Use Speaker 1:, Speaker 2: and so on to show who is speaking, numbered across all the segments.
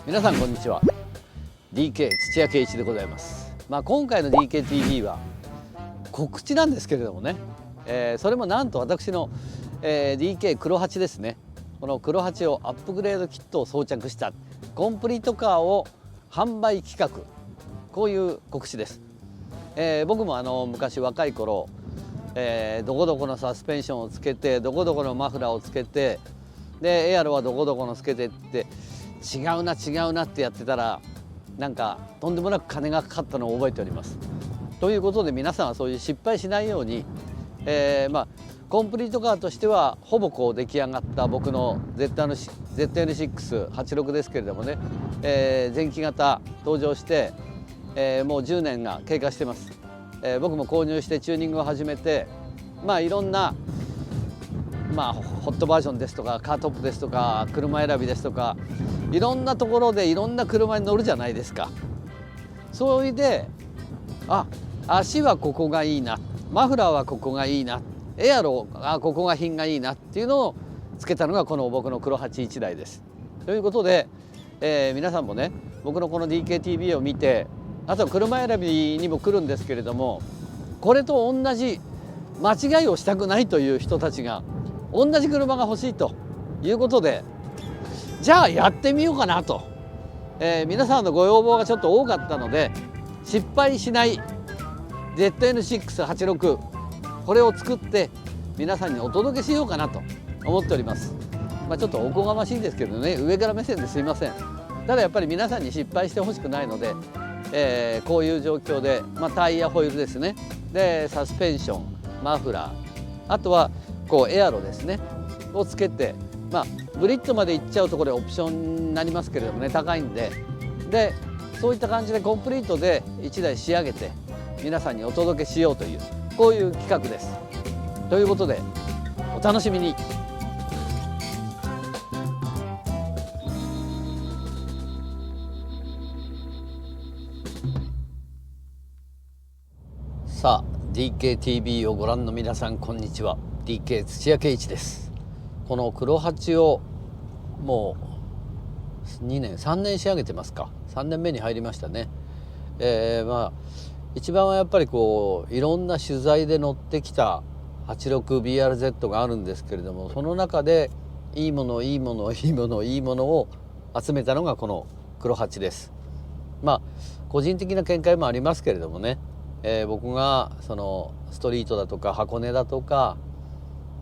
Speaker 1: 皆さんこんにちは。 DK 土屋圭一でございます。今回の DKTV は告知なんですけれどもね、それもなんと私の、DK 黒8ですね。この黒8をアップグレードキットを装着したコンプリートカーを販売企画、こういう告知です。僕も昔若い頃、どこどこのサスペンションをつけて、どこどこのマフラーをつけて、でエアロはどこどこのつけてって違うなってやってたら、なんかとんでもなく金がかかったのを覚えております。ということで皆さんはそういう失敗しないように、コンプリートカーとしてはほぼこう出来上がった僕の ZN686 ですけれどもね、前期型登場して、もう10年が経過してます。僕も購入してチューニングを始めて、いろんなホットバージョンですとかカートップですとか車選びですとか、いろんなところでいろんな車に乗るじゃないですか。それで足はここがいいな、マフラーはここがいいな、エアロここが品がいいなっていうのをつけたのがこの僕の黒81台です。ということで、皆さんもね、僕のこの DKTV を見て、あと車選びにも来るんですけれども、これと同じ間違いをしたくないという人たちが同じ車が欲しいということで、じゃあやってみようかなと、皆さんのご要望がちょっと多かったので、失敗しない ZN686 これを作って皆さんにお届けしようかなと思っております。ちょっとおこがましいですけどね、上から目線ですいません。ただやっぱり皆さんに失敗してほしくないので、こういう状況で、タイヤホイールですね、でサスペンション、マフラー、あとはこうエアロですねをつけて、グリッドまでいっちゃうとこれオプションになりますけれどもね、高いんで、そういった感じでコンプリートで1台仕上げて皆さんにお届けしようという、こういう企画です。ということでお楽しみに。さあ DKTV をご覧の皆さんこんにちは。 DK 土屋圭一です。この黒8をもう2年3年仕上げてますか。3年目に入りましたね。一番はやっぱりこういろんな取材で乗ってきた 86BRZ があるんですけれども、その中でいいものを集めたのがこの黒8です。個人的な見解もありますけれどもね、僕がそのストリートだとか箱根だとか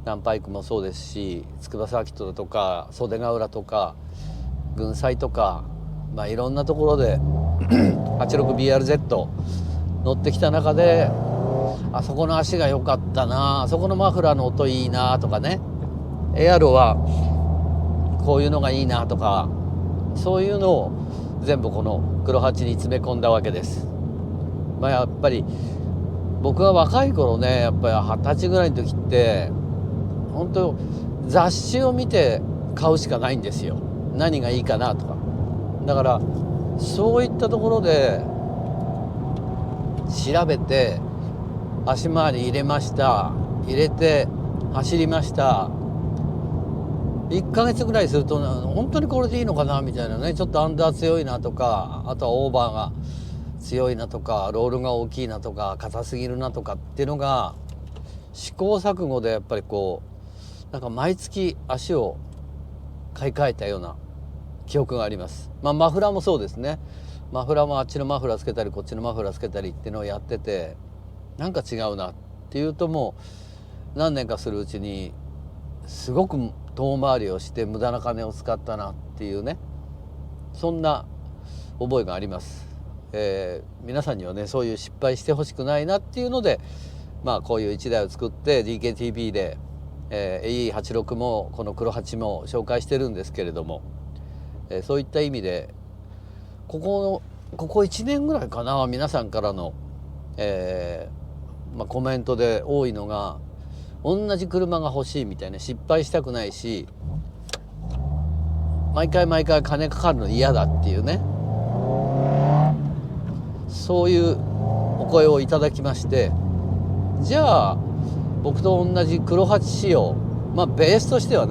Speaker 1: ランパイクもそうですし、筑波サーキットだとか袖ヶ浦とか群祭とか、いろんなところで 86BRZ 乗ってきた中で、あそこの足が良かったな、あそこのマフラーの音いいなとかね、エアロはこういうのがいいなとか、そういうのを全部この黒8に詰め込んだわけです。やっぱり僕は若い頃ね、やっぱり20歳ぐらいの時って本当雑誌を見て買うしかないんですよ。何がいいかなとか。だからそういったところで調べて足回り入れました、入れて走りました。1ヶ月ぐらいすると本当にこれでいいのかなみたいなね、ちょっとアンダー強いなとか、あとはオーバーが強いなとか、ロールが大きいなとか、硬すぎるなとかっていうのが試行錯誤でやっぱりこうなんか毎月足を買い替えたような記憶があります。マフラーもそうですね。マフラーもあっちのマフラーつけたりこっちのマフラーつけたりっていうのをやってて、なんか違うなっていうと、もう何年かするうちにすごく遠回りをして無駄な金を使ったなっていうね、そんな覚えがあります。皆さんにはね、そういう失敗してほしくないなっていうので、こういう1台を作って DKTV で、AE86 もこの黒8も紹介してるんですけれども、そういった意味でここ1年ぐらいかな、皆さんからの、コメントで多いのが、同じ車が欲しいみたいな、失敗したくないし毎回金かかるの嫌だっていうね、そういうお声をいただきまして、じゃあ僕と同じ黒8仕様、ベースとしては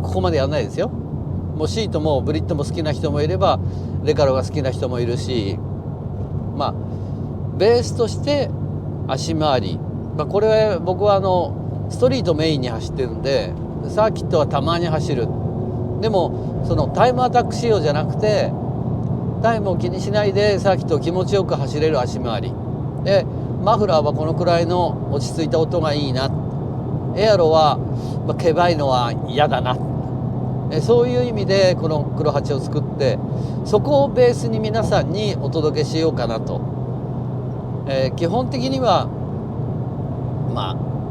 Speaker 1: ここまでやらないですよ。もうシートもブリッドも好きな人もいればレカロが好きな人もいるし、まあベースとして足回り、これは僕はストリートメインに走ってるんでサーキットはたまに走る。でもそのタイムアタック仕様じゃなくてタイムを気にしないでサーキットを気持ちよく走れる足回りで、マフラーはこのくらいの落ち着いた音がいいな、エアロはけばいのは嫌だな、そういう意味でこの黒八を作って、そこをベースに皆さんにお届けしようかなと。基本的には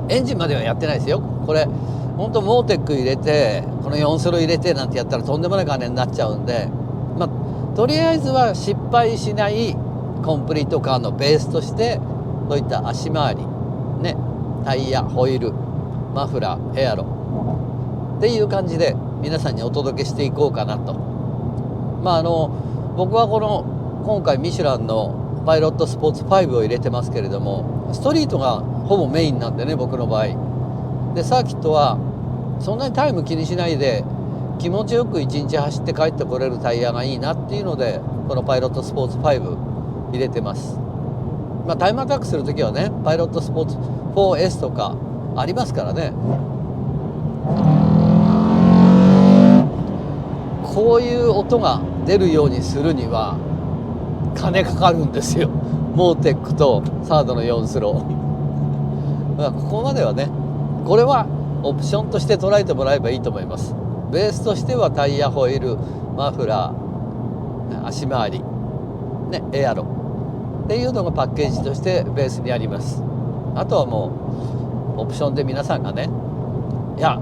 Speaker 1: エンジンまではやってないですよ。これ本当モーテック入れてこの4スロ入れてなんてやったらとんでもない金になっちゃうんで、とりあえずは失敗しないコンプリートカーのベースとしてそういった足回りね、タイヤ、ホイール、マフラー、エアロっていう感じで皆さんにお届けしていこうかなと。僕は今回ミシュランのパイロットスポーツ5を入れてますけれども、ストリートがほぼメインなんでね、僕の場合で、サーキットはそんなにタイム気にしないで気持ちよく1日走って帰ってこれるタイヤがいいなっていうのでこのパイロットスポーツ5入れてます。タイムアタックする時はねパイロットスポーツ 4S とかありますからね。こういう音が出るようにするには金かかるんですよ。モーテックとサードの4スローここまではね、これはオプションとして捉えてもらえばいいと思います。ベースとしてはタイヤ、ホイール、マフラー、足回り、エアロっていうのがパッケージとしてベースにあります。あとはもうオプションで皆さんがね、いや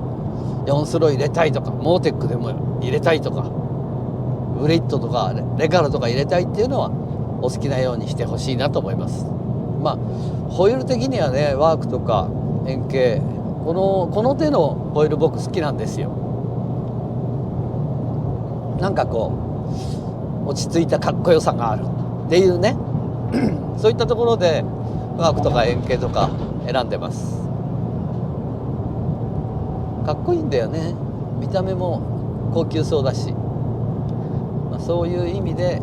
Speaker 1: 4スロー入れたいとかモーテックでも入れたいとかブリッドとかレカロとか入れたいっていうのはお好きなようにしてほしいなと思います。ホイール的にはねワークとか円形この手のホイール僕好きなんですよ。なんか落ち着いたかっこよさがあるっていうねそういったところでワークとか円形とか選んでます。かっこいいんだよね。見た目も高級そうだし、そういう意味で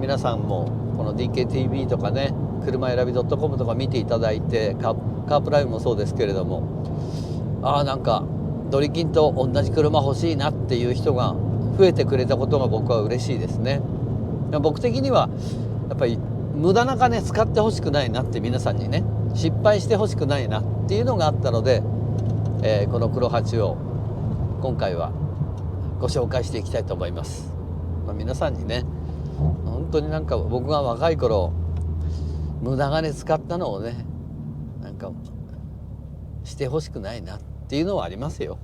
Speaker 1: 皆さんもこの DKTV とかね車選び .com とか見ていただいてカープライムもそうですけれども、なんかドリキンと同じ車欲しいなっていう人が増えてくれたことが僕は嬉しいですね。僕的にはやっぱり無駄な金使ってほしくないなって、皆さんにね失敗してほしくないなっていうのがあったので、この黒八を今回はご紹介していきたいと思います。皆さんにね本当になんか僕が若い頃無駄金使ったのをねなんかしてほしくないなっていうのはありますよ。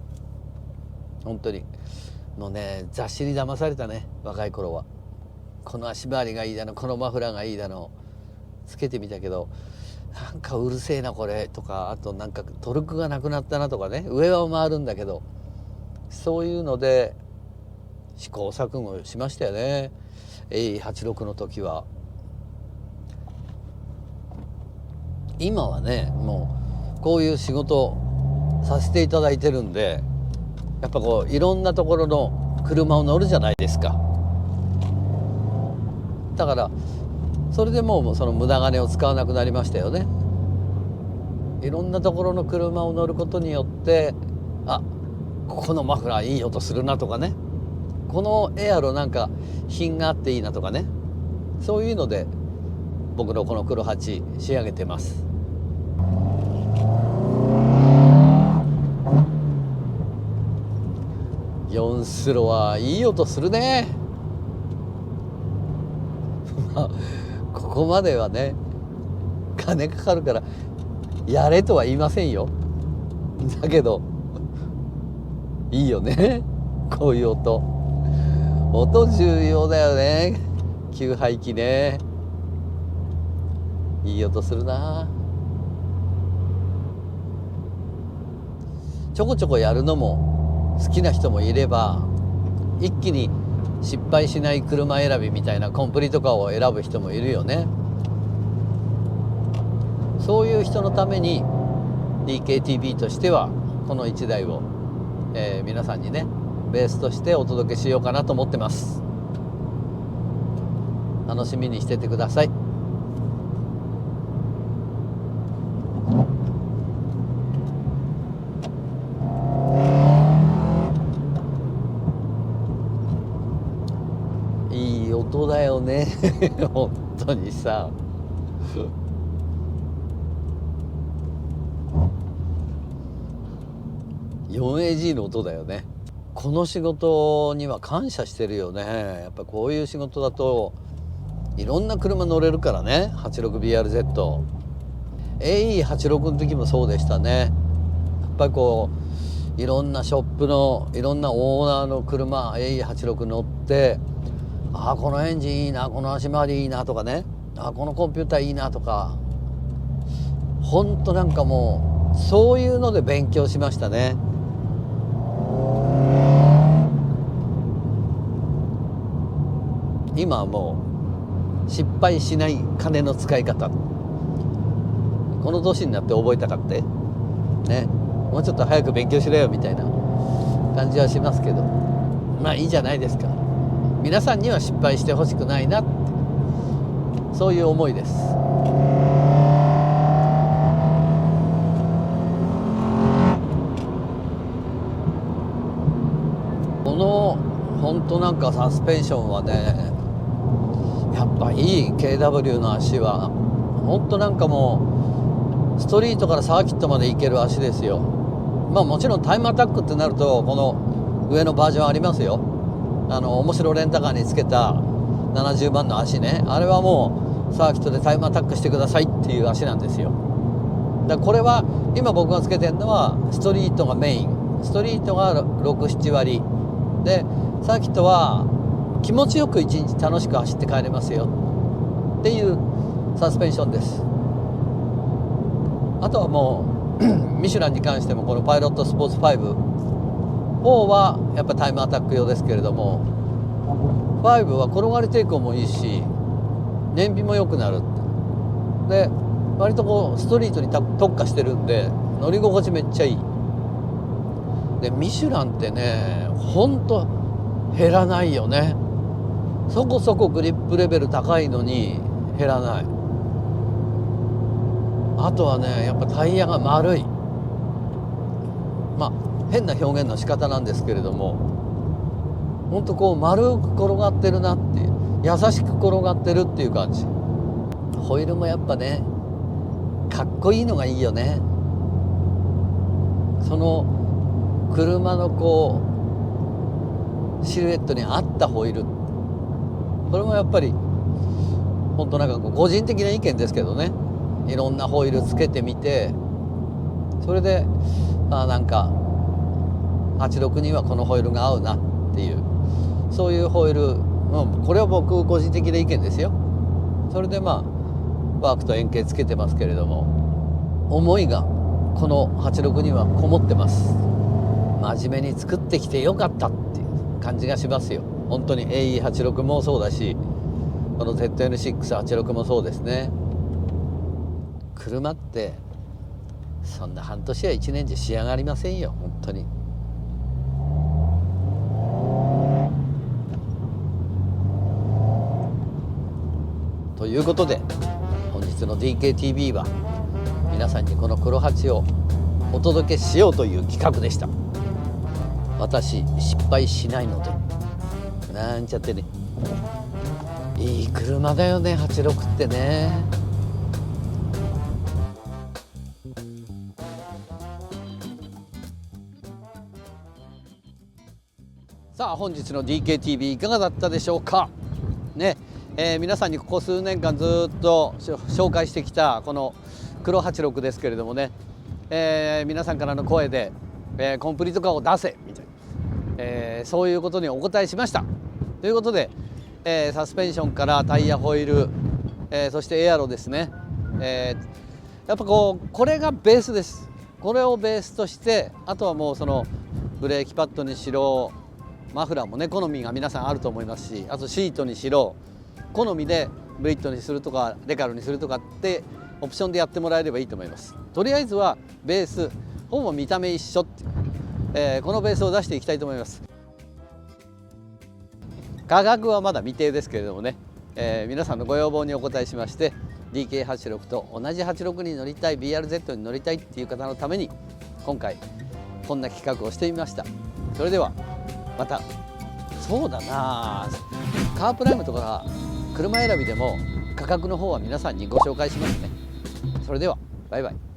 Speaker 1: 本当にもうね雑誌に騙されたね、若い頃は。この足回りがいいだのこのマフラーがいいだのつけてみたけどなんかうるせえなこれとか、あとなんかトルクがなくなったなとかね、上は回るんだけど、そういうので試行錯誤しましたよね。86の時は。今はねもうこういう仕事させていただいてるんで、やっぱいろんなところの車を乗るじゃないですか。だからそれでもうその無駄金を使わなくなりましたよね。いろんなところの車を乗ることによってここのマフラーいい音するなとかね、このエアロなんか品があっていいなとかね、そういうので僕のこの黒八仕上げてます。4スロはいい音するねここまではね金かかるからやれとは言いませんよ。だけどいいよねこういう音重要だよね。給排気ね、いい音するな。ちょこちょこやるのも好きな人もいれば、一気に失敗しない車選びみたいなコンプリートカーを選ぶ人もいるよね。そういう人のために DKTV としてはこの1台を、皆さんにねベースとしてお届けしようかなと思ってます。楽しみにしててください。いい音だよね本当にさ4AG の音だよね。この仕事には感謝してるよね。やっぱこういう仕事だといろんな車乗れるからね。 86BRZ、 AE86 の時もそうでしたね。やっぱりこういろんなショップのいろんなオーナーの車 AE86 乗って、ああこのエンジンいいな、この足回りいいなとかね、ああこのコンピューターいいなとか、ほんとなんかもうそういうので勉強しましたね。今はもう失敗しない金の使い方、この年になって覚えたかってね、もうちょっと早く勉強しろよみたいな感じはしますけど、まあいいじゃないですか。皆さんには失敗してほしくないなって、そういう思いです。この本当なんかサスペンションはね、やっぱいい KW の足は本当なんかもうストリートからサーキットまで行ける足ですよ。まあもちろんタイムアタックってなるとこの上のバージョンありますよ。面白レンタカーにつけた70万の足ね、あれはもうサーキットでタイムアタックしてくださいっていう足なんですよ。だからこれは今僕がつけてるのはストリートがメイン、ストリートが 6,7 割で、サーキットは気持ちよく一日楽しく走って帰れますよっていうサスペンションです。あとはもうミシュランに関してもこのパイロットスポーツ54はやっぱタイムアタック用ですけれども、5は転がり抵抗もいいし燃費も良くなるで、割とこうストリートに特化してるんで乗り心地めっちゃいいで、ミシュランってねほんと減らないよね。そこそこグリップレベル高いのに減らない。あとはねやっぱタイヤが丸い、まあ変な表現の仕方なんですけれども、ほんとこう丸く転がってるなっていう、優しく転がってるっていう感じ。ホイールもやっぱねかっこいいのがいいよね。その車のこうシルエットに合ったホイール、これもやっぱり本当なんか個人的な意見ですけどね、いろんなホイールつけてみて、それでなんか86にはこのホイールが合うなっていう、そういうホイール、これは僕個人的な意見ですよ。それでワークと円形つけてますけれども、思いがこの86にはこもってます。真面目に作ってきてよかったっていう感じがしますよ。本当に AE86 もそうだし、この ZN686 もそうですね。車ってそんな半年や1年じゃ仕上がりませんよ本当に。ということで本日の DKTV は皆さんにこの黒8をお届けしようという企画でした。私失敗しないのでなんちゃってね、いい車だよね86ってね。さあ本日の DKTV いかがだったでしょうかね。皆さんにここ数年間ずっと紹介してきたこの黒86ですけれどもね、皆さんからの声で、コンプリートカーを出せみたいな、そういうことにお答えしました。ということで、サスペンションからタイヤホイール、そしてエアロですね、やっぱこれがベースです。これをベースとして、あとはもうそのブレーキパッドにしろマフラーもね好みが皆さんあると思いますし、あとシートにしろ好みでブリットにするとかデカルにするとかってオプションでやってもらえればいいと思います。とりあえずはベースほぼ見た目一緒っていう、このベースを出していきたいと思います。価格はまだ未定ですけれどもね、皆さんのご要望にお応えしまして DK86 と同じ86に乗りたい BRZ に乗りたいっていう方のために今回こんな企画をしてみました。それではまた。そうだな、カープライムとか車選びでも価格の方は皆さんにご紹介しますね。それではバイバイ。